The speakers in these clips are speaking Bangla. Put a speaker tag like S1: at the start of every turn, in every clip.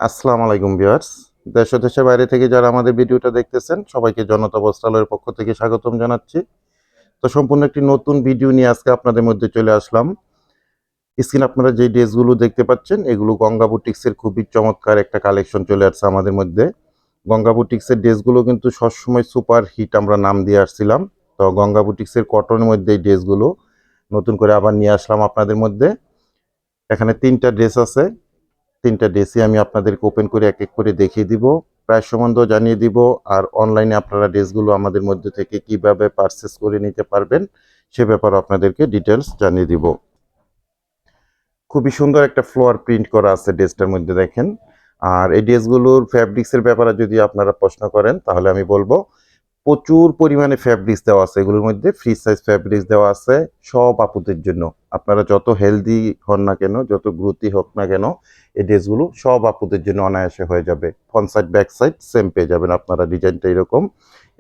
S1: আসসালামু আলাইকুম ভিউয়ার্স। দেশ ও দেশের বাইরে থেকে যারা আমাদের ভিডিওটা দেখতেছেন সবাইকে জনতা বস্ত্রালয়ের পক্ষ থেকে স্বাগতম জানাচ্ছি। তো সম্পূর্ণ একটি নতুন ভিডিও নিয়ে আজকে আপনাদের মধ্যে চলে আসলাম। স্ক্রিনে আপনারা যে ড্রেসগুলো দেখতে পাচ্ছেন এগুলো গঙ্গা বুটিক্সের খুবই চমৎকার একটা কালেকশন চলে আসছে আমাদের মধ্যে। গঙ্গা বুটিক্সের ড্রেসগুলো কিন্তু সবসময় সুপার হিট আমরা নাম দিয়ে আসছিলাম। তো গঙ্গা বুটিক্সের কটনের মধ্যে এই ড্রেসগুলো নতুন করে আবার নিয়ে আসলাম আপনাদের মধ্যে। এখানে 3টা ড্রেস আছে। 3টা ড্রেসই আমি আপনাদেরকে ওপেন করে এক এক করে দেখিয়ে দিব, প্রাইস সম্বন্ধ জানিয়ে দিব, আর অনলাইনে আপনারা ড্রেসগুলো আমাদের মধ্যে থেকে কিভাবে পারচেস করে নিতে পারবেন সে ব্যাপারে আপনাদেরকে ডিটেলস জানিয়ে দিব। খুবই সুন্দর একটা ফ্লোয়ার প্রিন্ট করা আছে ড্রেসটার মধ্যে দেখেন। আর এই ড্রেসগুলোর ফ্যাব্রিক্সের ব্যাপারে যদি আপনারা প্রশ্ন করেন তাহলে আমি বলবো প্রচুর পরিমাণে ফ্যাব্রিক্স দেওয়া আছে, এগুলোর মধ্যে ফ্রি সাইজ ফ্যাব্রিক্স দেওয়া আছে সব আপুদের জন্য। আপনারা যত হেলদি হন না কেন, যত গ্রোথি হোক না কেন, এই ড্রেসগুলো সব আপুদের জন্য অনায়াসে হয়ে যাবে। Front side back side same পেয়ে যাবেন আপনারা, ডিজাইনটা এরকম।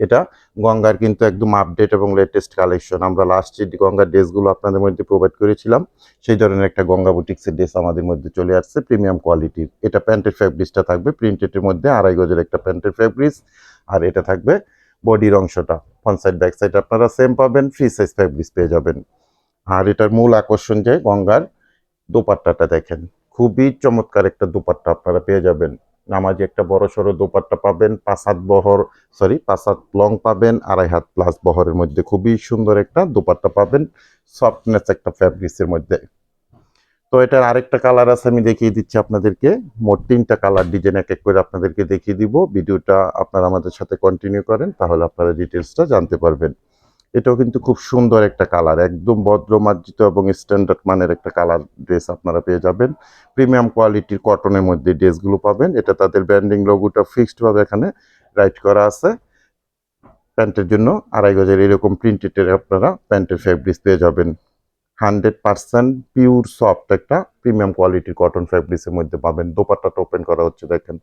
S1: এটা গঙ্গার কিন্তু একদম আপডেট এবং লেটেস্ট কালেকশন। আমরা লাস্ট যে গঙ্গার ড্রেসগুলো আপনাদের মধ্যে প্রোভাইড করেছিলাম সেই ধরনের একটা গঙ্গা বুটিক্সের ড্রেস আমাদের মধ্যে চলে আসছে প্রিমিয়াম কোয়ালিটির। এটা প্যান্টের ফ্যাব্রিক্সটা থাকবে প্রিন্টেডের মধ্যে, 2.5 গজের একটা প্যান্টের ফ্যাব্রিক্স। আর এটা থাকবে বডির অংশটা, ফ্রন্ট সাইড ব্যাক সাইড আপনারা সেম পাবেন, ফ্রি সাইজ ফ্যাব্রিক্স পেয়ে যাবেন। আর এটার মূল আকর্ষণ যে গঙ্গার দোপাট্টাটা দেখেন, খুবই চমৎকার একটা দোপাট্টা আপনারা পেয়ে যাবেন। নামাজি একটা বড় সড়ো দোপাট্টা পাবেন, 5 হাত লং পাবেন, 2.5 হাত প্লাস বহরের মধ্যে খুবই সুন্দর একটা দোপাট্টা পাবেন, সফটনেস একটা ফ্যাব্রিক্সের মধ্যে। তো এটার আরেকটা কালার আছে, আমি দেখিয়ে দিচ্ছি আপনাদেরকে। মোট 3টা কালার ডিজাইন এক এক করে আপনাদেরকে দেখিয়ে দিব। ভিডিওটা আপনারা আমাদের সাথে কন্টিনিউ করেন তাহলে আপনারা ডিটেলসটা জানতে পারবেন। এটাও কিন্তু খুব সুন্দর একটা কালার, একদম ভদ্র মার্জিত এবং স্ট্যান্ডার্ড মানের একটা কালার ড্রেস আপনারা পেয়ে যাবেন। প্রিমিয়াম কোয়ালিটির কটনের মধ্যে ড্রেসগুলো পাবেন। এটা তাদের ব্র্যান্ডিং লোগোটা ফিক্সড ভাবে এখানে রাইট করা আছে। প্যান্টের জন্য 2.5 গজের এরকম প্রিন্টেড আপনারা প্যান্টের ফ্যাব্রিক্স পেয়ে যাবেন। 100% পিওর সফট একটা প্রিমিয়াম কোয়ালিটির কটন ফ্যাব্রিক্সের মধ্যে পাবেন। দোপাট্টাটা ওপেন করা হচ্ছে দেখেন,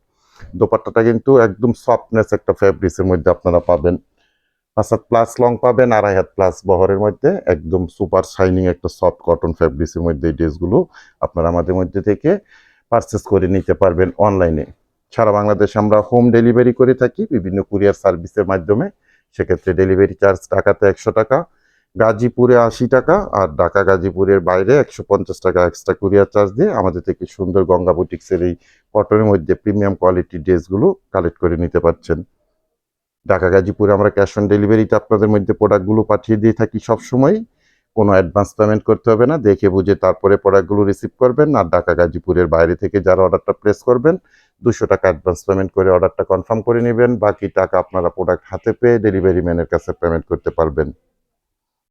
S1: দোপাট্টাটা কিন্তু একদম সফটনেস একটা ফ্যাব্রিক্সের মধ্যে আপনারা পাবেন। 5 হাত প্লাস লং পাবেন, 2.5 হাত প্লাস বহরের মধ্যে একদম সুপার শাইনিং একটা সফট কটন ফ্যাব্রিক্সের মধ্যে এই ড্রেসগুলো আপনারা আমাদের মধ্যে থেকে পারচেস করে নিতে পারবেন অনলাইনে। সারা বাংলাদেশে আমরা হোম ডেলিভারি করে থাকি বিভিন্ন কুরিয়ার সার্ভিসের মাধ্যমে। সেক্ষেত্রে ডেলিভারি চার্জ ঢাকাতে 100 টাকা, গাজীপুরে 80 টাকা, আর ঢাকা গাজীপুরের বাইরে 150 টাকা এক্সট্রা কুরিয়ার চার্জ দিয়ে আমাদের থেকে সুন্দর গঙ্গা বুটিক্সের এই কটনের মধ্যে প্রিমিয়াম কোয়ালিটির ড্রেসগুলো কালেক্ট করে নিতে পারছেন। ঢাকা গাজীপুরে আমরা ক্যাশ অন ডেলিভারিতে আপনাদের মধ্যে প্রোডাক্টগুলো পাঠিয়ে দিয়ে থাকি সবসময়। কোনো অ্যাডভান্স পেমেন্ট করতে হবে না, দেখে বুঝে তারপরে প্রোডাক্টগুলো রিসিভ করবেন। আর ঢাকা গাজীপুরের বাইরে থেকে যারা অর্ডারটা প্লেস করবেন 200 টাকা অ্যাডভান্স পেমেন্ট করে অর্ডারটা কনফার্ম করে নেবেন, বাকি টাকা আপনারা প্রোডাক্ট হাতে পেয়ে ডেলিভারি ম্যানের কাছে পেমেন্ট করতে পারবেন।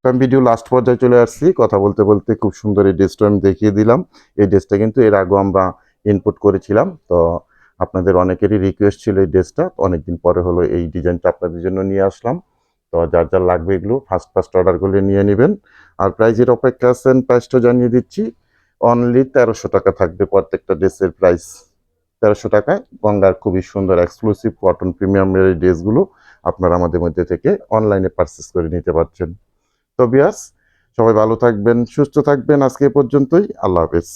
S1: তো আমি ভিডিও লাস্ট পর্যায়ে চলে আসছি, কথা বলতে বলতে খুব সুন্দর এই ড্রেসটা আমি দেখিয়ে দিলাম। এই ড্রেসটা কিন্তু এর আগেও আমরা ইনপুট করেছিলাম, তো আপনাদের অনেকেরই রিকোয়েস্ট ছিল এই ড্রেসটা, অনেকদিন পরে হলো এই ডিজাইনটা আপনাদের জন্য নিয়ে আসলাম। তো যার যার লাগবে এগুলো ফার্স্ট ফার্স্ট অর্ডার করলে নিয়ে নেবেন। আর প্রাইজের অপেক্ষা আছেন, প্রাইসটা জানিয়ে দিচ্ছি। অনলি 1300 টাকা থাকবে প্রত্যেকটা ড্রেসের প্রাইস। 1300 টাকায় গঙ্গার খুবই সুন্দর এক্সক্লুসিভ কটন প্রিমিয়ামের এই ড্রেসগুলো আপনারা আমাদের মধ্যে থেকে অনলাইনে পারচেস করে নিতে পারছেন। তো বিয়াস, সবাই ভালো থাকবেন, সুস্থ থাকবেন। আজকে এ পর্যন্তই, আল্লাহ হাফেজ।